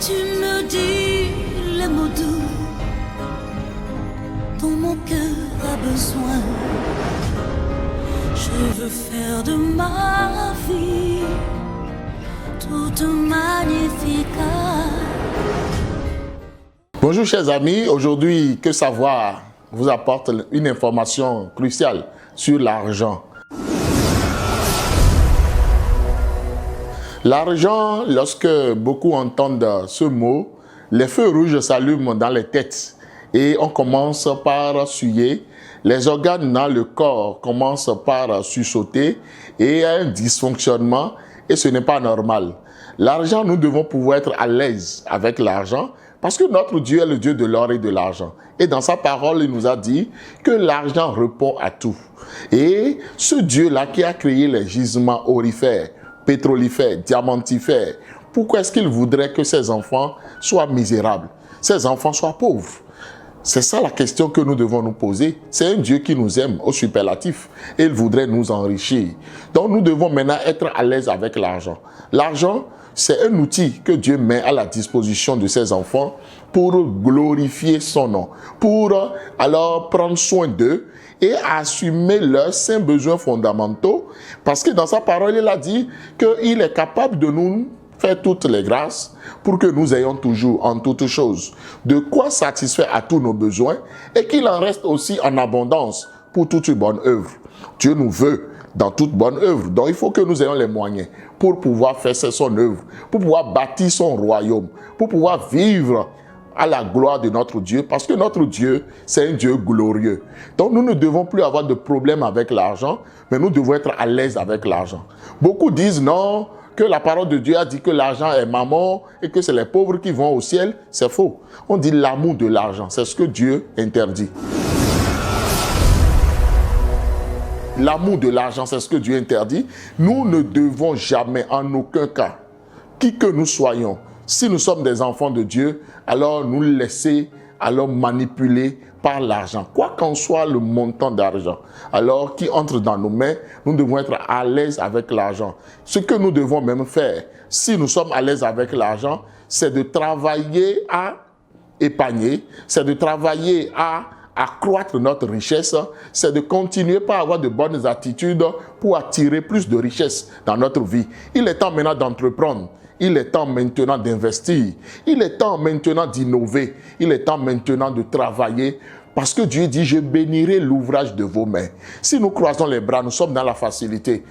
Tu me dis les mots doux dont mon cœur a besoin. Je veux faire de ma vie toute magnifique. Bonjour chers amis, aujourd'hui Que Savoir vous apporte une information cruciale sur l'argent. L'argent, lorsque beaucoup entendent ce mot, les feux rouges s'allument dans les têtes et on commence par suer. Les organes dans le corps commencent par sursauter et il y a un dysfonctionnement et ce n'est pas normal. L'argent, nous devons pouvoir être à l'aise avec l'argent parce que notre Dieu est le Dieu de l'or et de l'argent. Et dans sa parole, il nous a dit que l'argent répond à tout. Et ce Dieu-là qui a créé les gisements aurifères, pétrolifères, diamantifères, pourquoi est-ce qu'il voudrait que ses enfants soient misérables, ses enfants soient pauvres? C'est ça la question que nous devons nous poser. C'est un Dieu qui nous aime au superlatif et il voudrait nous enrichir. Donc nous devons maintenant être à l'aise avec l'argent. L'argent, c'est un outil que Dieu met à la disposition de ses enfants pour glorifier son nom, pour alors prendre soin d'eux et assumer leurs sains besoins fondamentaux. Parce que dans sa parole, il a dit qu'il est capable de nous faire toutes les grâces pour que nous ayons toujours en toutes choses de quoi satisfaire à tous nos besoins et qu'il en reste aussi en abondance pour toute bonne œuvre. Dieu nous veut dans toute bonne œuvre. Donc il faut que nous ayons les moyens pour pouvoir faire son œuvre, pour pouvoir bâtir son royaume, pour pouvoir vivre à la gloire de notre Dieu, parce que notre Dieu, c'est un Dieu glorieux. Donc nous ne devons plus avoir de problème avec l'argent, mais nous devons être à l'aise avec l'argent. Beaucoup disent non, que la parole de Dieu a dit que l'argent est mammon et que c'est les pauvres qui vont au ciel. C'est faux. On dit l'amour de l'argent, c'est ce que Dieu interdit. L'amour de l'argent, c'est ce que Dieu interdit. Nous ne devons jamais, en aucun cas, qui que nous soyons, si nous sommes des enfants de Dieu, alors nous laisser manipuler par l'argent. Quoi qu'en soit le montant d'argent, alors qui entre dans nos mains, nous devons être à l'aise avec l'argent. Ce que nous devons même faire, si nous sommes à l'aise avec l'argent, c'est de travailler à épargner, c'est de travailler à accroître notre richesse, c'est de continuer par avoir de bonnes attitudes pour attirer plus de richesse dans notre vie. Il est temps maintenant d'entreprendre. Il est temps maintenant d'investir. Il est temps maintenant d'innover. Il est temps maintenant de travailler. Parce que Dieu dit, je bénirai l'ouvrage de vos mains. Si nous croisons les bras, nous sommes dans la facilité.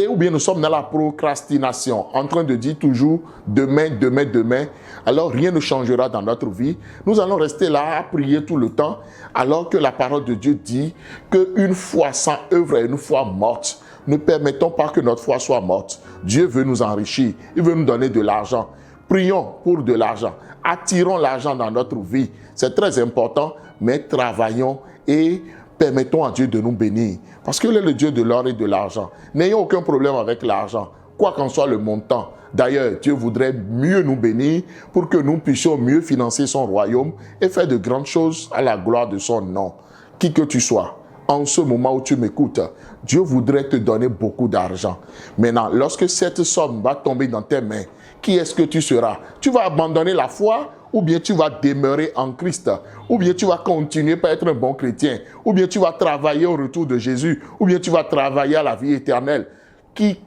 Ou bien nous sommes dans la procrastination, en train de dire toujours demain, demain, demain. Alors rien ne changera dans notre vie. Nous allons rester là à prier tout le temps. Alors que la parole de Dieu dit qu'une foi sans œuvre est une foi morte. Ne permettons pas que notre foi soit morte. Dieu veut nous enrichir. Il veut nous donner de l'argent. Prions pour de l'argent. Attirons l'argent dans notre vie. C'est très important, mais travaillons et permettons à Dieu de nous bénir. Parce qu'il est le Dieu de l'or et de l'argent. N'ayons aucun problème avec l'argent, quoi qu'en soit le montant. D'ailleurs, Dieu voudrait mieux nous bénir pour que nous puissions mieux financer son royaume et faire de grandes choses à la gloire de son nom. Qui que tu sois. En ce moment où tu m'écoutes, Dieu voudrait te donner beaucoup d'argent. Maintenant, lorsque cette somme va tomber dans tes mains, qui est-ce que tu seras? Tu vas abandonner la foi ou bien tu vas demeurer en Christ? Ou bien tu vas continuer par être un bon chrétien? Ou bien tu vas travailler au retour de Jésus? Ou bien tu vas travailler à la vie éternelle? Qui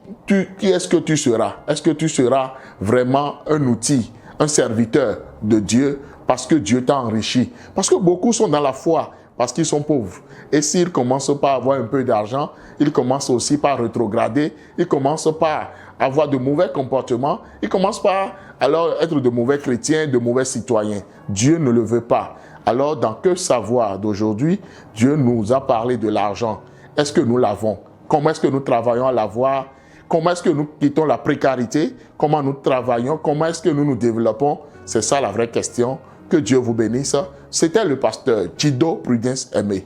est-ce que tu seras? Est-ce que tu seras vraiment un outil, un serviteur de Dieu parce que Dieu t'a enrichi? Parce que beaucoup sont dans la foi parce qu'ils sont pauvres. Et s'ils commencent par avoir un peu d'argent, ils commencent aussi par rétrograder, ils commencent par avoir de mauvais comportements, ils commencent par alors être de mauvais chrétiens, de mauvais citoyens. Dieu ne le veut pas. Alors dans Que Savoir d'aujourd'hui, Dieu nous a parlé de l'argent. Est-ce que nous l'avons? Comment est-ce que nous travaillons à l'avoir? Comment est-ce que nous quittons la précarité? Comment nous travaillons? Comment est-ce que nous nous développons? C'est ça la vraie question. Que Dieu vous bénisse. C'était le pasteur Jido Prudence Aimé.